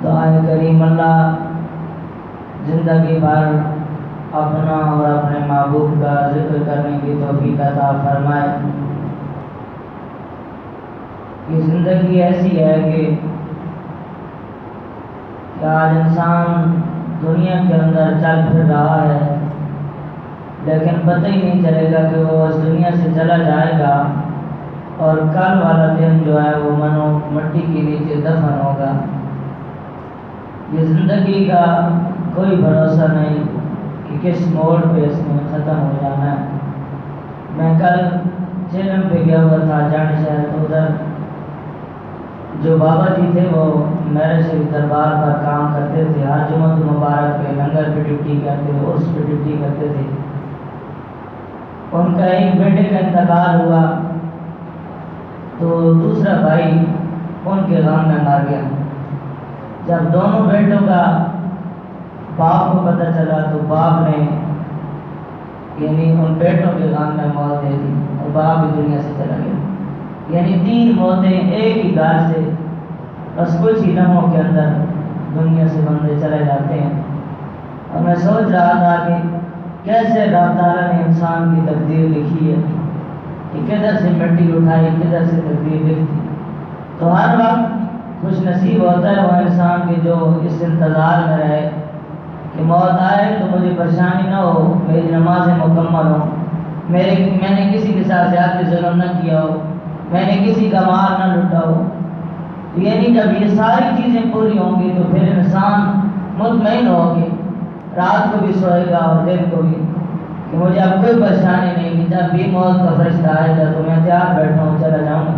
دعائے کریم اللہ زندگی بھر اپنا اور اپنے محبوب کا ذکر کرنے کی توفیق عطا فرمائے۔ یہ زندگی ایسی ہے کہ آج انسان دنیا کے اندر چل پھر رہا ہے، لیکن پتہ ہی نہیں چلے گا کہ وہ اس دنیا سے چلا جائے گا اور کل والا دن جو ہے وہ منو مٹی کے نیچے دفن ہوگا۔ یہ زندگی کا کوئی بھروسہ نہیں کہ کس موڑ پہ اس نے ختم ہو جانا ہے۔ میں کل چیلم پہ گیا ہوا تھا جان شہر، تو ادھر جو بابا جی تھے وہ میرے سے دربار پر کام کرتے تھے، ہر جمعہ مبارک پہ لنگر پہ ڈیوٹی کرتے تھے، عرس پہ ڈیوٹی کرتے تھے۔ ان کا ایک بیٹے کا انتقال ہوا تو دوسرا بھائی ان کے غم میں مر گیا۔ جب دونوں بیٹوں کا باپ کو پتہ چلا تو باپ نے یعنی ان بیٹوں کے غم میں موت دے دی اور باپ بھی دنیا سے چلا گیا۔ یعنی 3 موتیں ایک ہی گھر سے، بس کچھ ہی لمحوں کے اندر دنیا سے بندے چلے جاتے ہیں۔ اور میں سوچ رہا تھا کہ کیسے اللہ تعالیٰ نے انسان کی تقدیر لکھی ہے کہ کدھر سے مٹی اٹھائی، کدھر سے تقدیر لکھی۔ تو ہر وقت خوش نصیب ہوتا ہے وہ انسان کے جو اس انتظار میں رہے کہ موت آئے تو مجھے پریشانی نہ ہو، میری نمازیں مکمل ہوں، میں نے کسی کے ساتھ زیادتی ظلم نہ کیا ہو، میں نے کسی کا مال نہ لوٹا ہو۔ یعنی جب یہ ساری چیزیں پوری ہوں گی تو پھر انسان مطمئن ہوگی، رات کو بھی سوئے گا اور دن کو بھی، کہ مجھے اب کوئی پریشانی نہیں کہ جب بھی موت کا فرشتہ آئے گا تو میں تیار بیٹھا ہوں، چلا جاؤں گا۔